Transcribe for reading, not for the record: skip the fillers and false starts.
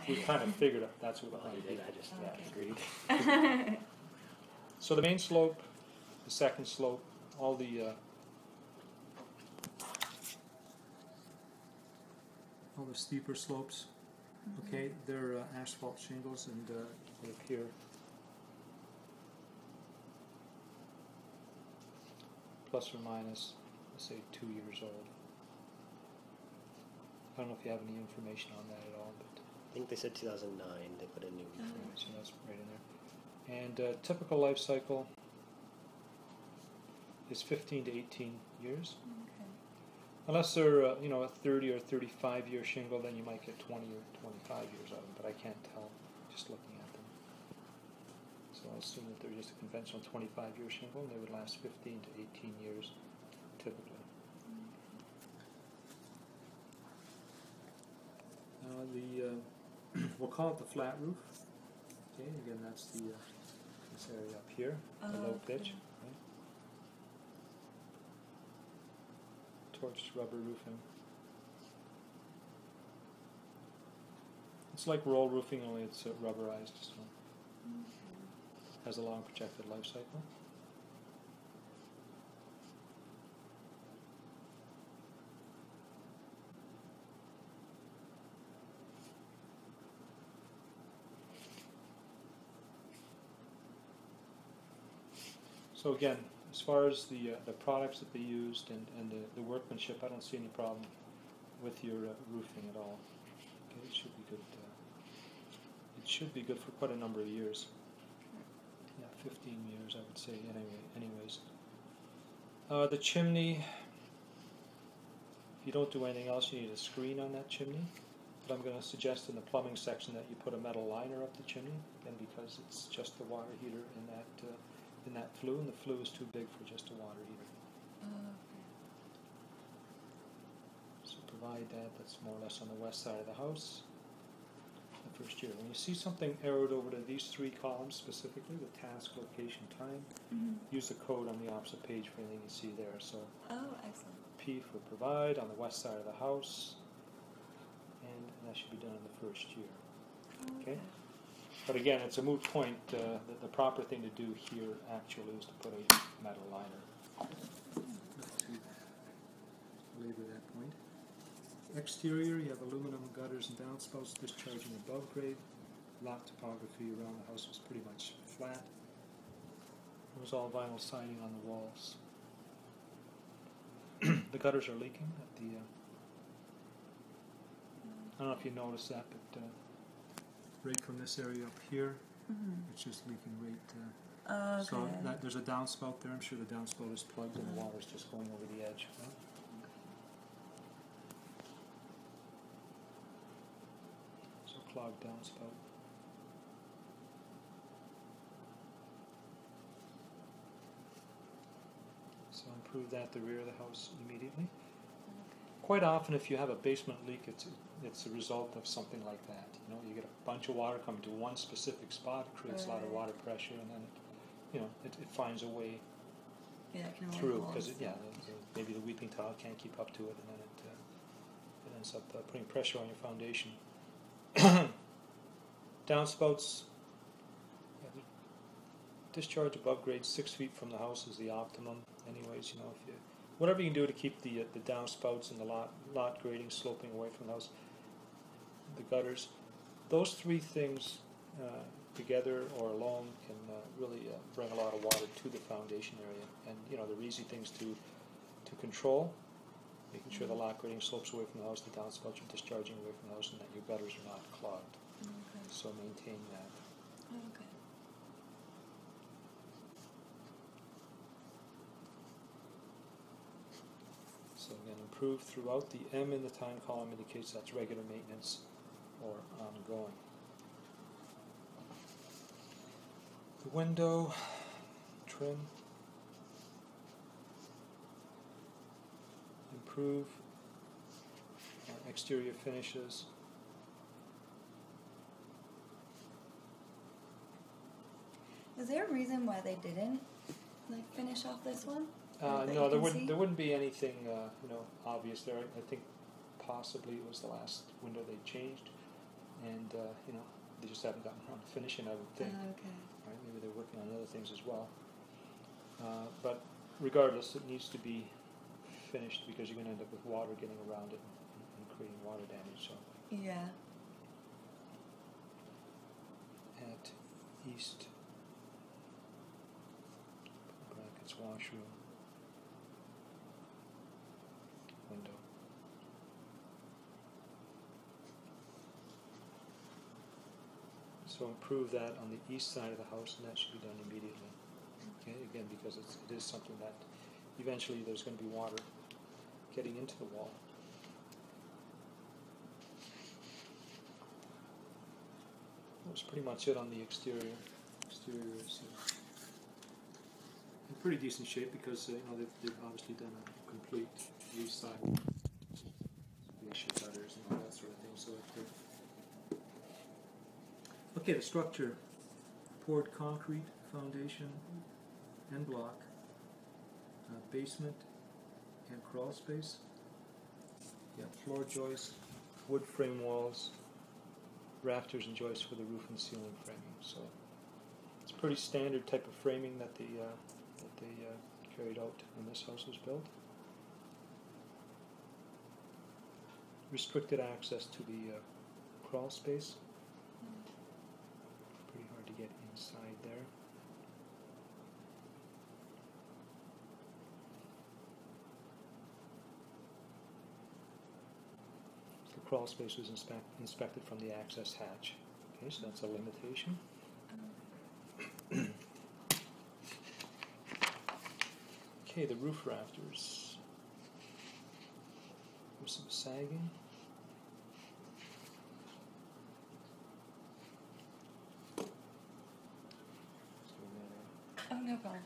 We kind of figured that's what it would be. I just agreed. So the main slope, the second slope, all the steeper slopes, okay, they're asphalt shingles, and they appear plus or minus, let's say, 2 years old. I don't know if you have any information on that at all, but I think they said 2009 they put a new roof in. so that's right in there. And typical life cycle is 15 to 18 years. Okay. Unless they're a 30 or 35 year shingle, then you might get 20 or 25 years out of them, but I can't tell just looking at them. So I assume that they're just a conventional 25 year shingle, and they would last 15 to 18 years typically. We'll call it the flat roof. Okay, again, that's the this area up here, the low pitch. Right? Torched rubber roofing. It's like roll roofing, only it's rubberized. So has a long projected life cycle. So again, as far as the products that they used and the workmanship, I don't see any problem with your roofing at all. Okay, it should be good. It should be good for quite a number of years. Yeah, 15 years, I would say. Anyways, the chimney. If you don't do anything else, you need a screen on that chimney. But I'm going to suggest in the plumbing section that you put a metal liner up the chimney, and because it's just the water heater in that flue, and the flue is too big for just a water heater. So provide that. That's more or less on the west side of the house. The first year. When you see something arrowed over to these three columns specifically, the task, location, time, use the code on the opposite page for anything you see there. So excellent. P for provide on the west side of the house, and that should be done in the first year. Okay? But again, it's a moot point. The proper thing to do here actually is to put a metal liner. Not to belabor that point. Exterior, you have aluminum gutters and downspouts discharging above grade. Lot topography around the house was pretty much flat. It was all vinyl siding on the walls. The gutters are leaking at the. I don't know if you noticed that, but right from this area up here, it's just leaking right. So there's a downspout there. I'm sure the downspout is plugged and the water's just going over the edge. Right? So clogged downspout. So improve that at the rear of the house immediately. Quite often, if you have a basement leak, it's a result of something like that. You get a bunch of water coming to one specific spot, it creates a lot of water pressure, and then it finds a way through because maybe the weeping tile can't keep up to it, and then it ends up putting pressure on your foundation. Downspouts, discharge above grade 6 feet from the house is the optimum. Anyways, if you whatever you can do to keep the downspouts and the lot grading sloping away from the house, the gutters, those three things together or alone can really bring a lot of water to the foundation area. And they're easy things to control, making sure the lot grading slopes away from the house, the downspouts are discharging away from the house, and that your gutters are not clogged. So maintain that. So again, improve throughout. The M in the time column indicates that's regular maintenance or ongoing. The window trim. Improve exterior finishes. Is there a reason why they didn't finish off this one? No, there wouldn't be anything obvious there. I think possibly it was the last window they changed, and you know, they just haven't gotten around to finishing, I would think. Okay. Right? Maybe they're working on other things as well. But regardless, it needs to be finished because you're going to end up with water getting around it and creating water damage. So Yeah. at east brackets washroom window. So improve that on the east side of the house, and that should be done immediately. Okay, again, because it is something that eventually there's going to be water getting into the wall. That's pretty much it on the exterior. Exterior is in pretty decent shape because you know they've obviously done a complete reside, fascia gutters and all that sort of thing. So okay, the structure: poured concrete foundation and block, basement and crawl space. Yeah, floor joists, wood frame walls, rafters and joists for the roof and ceiling framing. So it's pretty standard type of framing that they carried out when this house was built. Restricted access to the crawl space. Pretty hard to get inside there. The crawl space was inspected from the access hatch. Okay, so that's a limitation. Okay, the roof rafters. There's some sagging. So Oh, no problem.